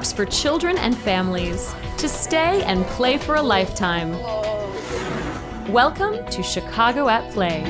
parks for children and families to stay and play for a lifetime. Welcome to Chicago at Play.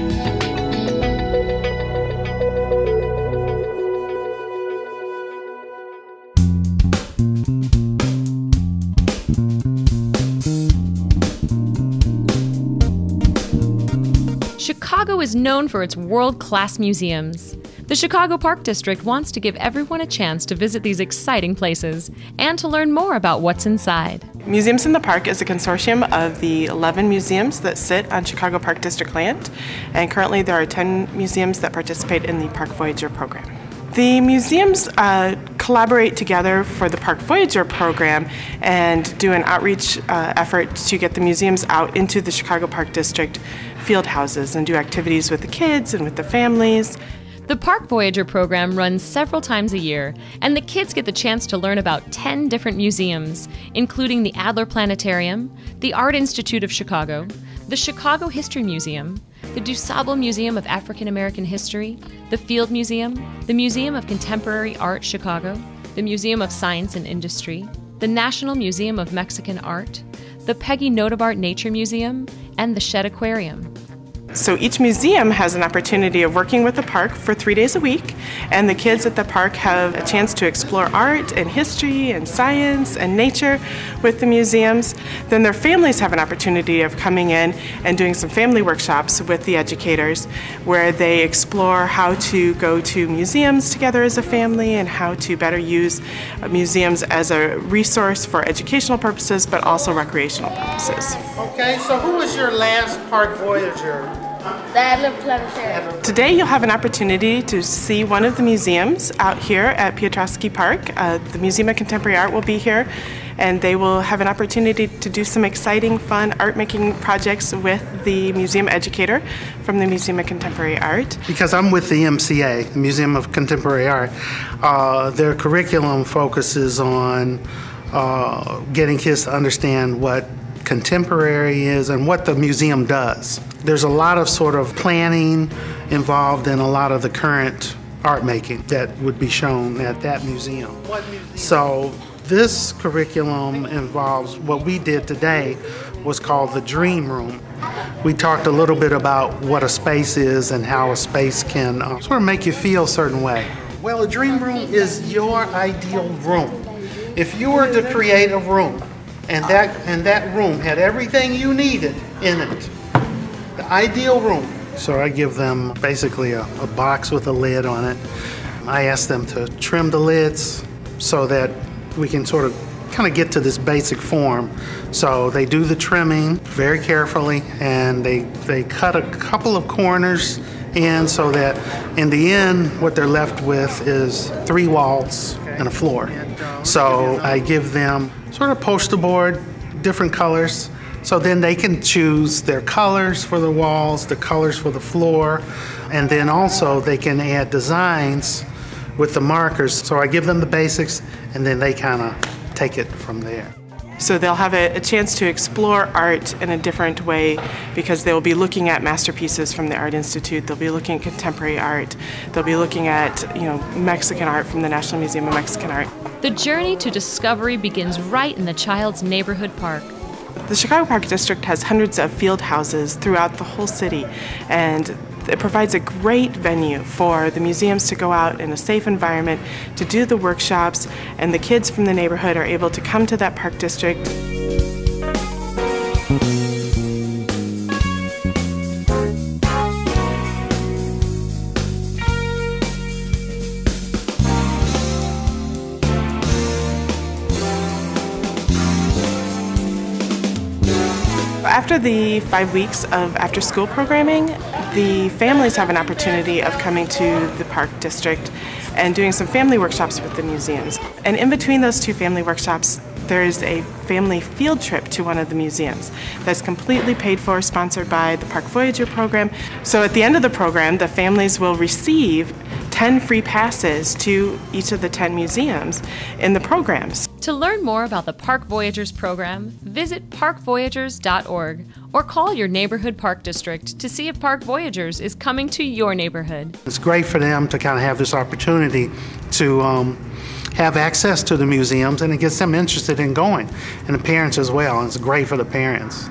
Chicago is known for its world-class museums. The Chicago Park District wants to give everyone a chance to visit these exciting places and to learn more about what's inside. Museums in the Park is a consortium of the 11 museums that sit on Chicago Park District land, and currently there are 10 museums that participate in the Park Voyager program. The museums collaborate together for the Park Voyager program and do an outreach effort to get the museums out into the Chicago Park District field houses and do activities with the kids and with the families. The Park Voyager program runs several times a year, and the kids get the chance to learn about 10 different museums, including the Adler Planetarium, the Art Institute of Chicago, the Chicago History Museum, the DuSable Museum of African American History, the Field Museum, the Museum of Contemporary Art Chicago, the Museum of Science and Industry, the National Museum of Mexican Art, the Peggy Notabart Nature Museum, and the Shedd Aquarium. So each museum has an opportunity of working with the park for 3 days a week, and the kids at the park have a chance to explore art and history and science and nature with the museums. Then their families have an opportunity of coming in and doing some family workshops with the educators where they explore how to go to museums together as a family and how to better use museums as a resource for educational purposes but also recreational purposes. Okay, so who was your last Park Voyager? The Adler Planetarium. Today you'll have an opportunity to see one of the museums out here at Piotrowski Park. The Museum of Contemporary Art will be here, and they will have an opportunity to do some exciting, fun art-making projects with the museum educator from the Museum of Contemporary Art. Because I'm with the MCA, the Museum of Contemporary Art, their curriculum focuses on getting kids to understand what contemporary is and what the museum does. There's a lot of sort of planning involved in a lot of the current art making that would be shown at that museum. So this curriculum involves what we did today was called the Dream Room. We talked a little bit about what a space is and how a space can sort of make you feel a certain way. Well, a dream room is your ideal room. If you were to create a room and that room had everything you needed in it, the ideal room. So I give them basically a box with a lid on it. I ask them to trim the lids so that we can sort of kind of get to this basic form. So they do the trimming very carefully, and they cut a couple of corners in so that in the end what they're left with is 3 walls and a floor. So I give them sort of poster board, different colors, so then they can choose their colors for the walls, the colors for the floor, and then also they can add designs with the markers. So I give them the basics, and then they kind of take it from there. So they'll have a chance to explore art in a different way because they'll be looking at masterpieces from the Art Institute, they'll be looking at contemporary art, they'll be looking at Mexican art from the National Museum of Mexican Art. The journey to discovery begins right in the child's neighborhood park. The Chicago Park District has hundreds of field houses throughout the whole city, and it provides a great venue for the museums to go out in a safe environment to do the workshops, and the kids from the neighborhood are able to come to that park district. After the 5 weeks of after-school programming, the families have an opportunity of coming to the park district and doing some family workshops with the museums. And in between those 2 family workshops, there is a family field trip to one of the museums that's completely paid for, sponsored by the Park Voyager program. So at the end of the program, the families will receive 10 free passes to each of the 10 museums in the programs. To learn more about the Park Voyagers program, visit parkvoyagers.org or call your neighborhood park district to see if Park Voyagers is coming to your neighborhood. It's great for them to kind of have this opportunity to have access to the museums, and it gets them interested in going, and the parents as well. And it's great for the parents.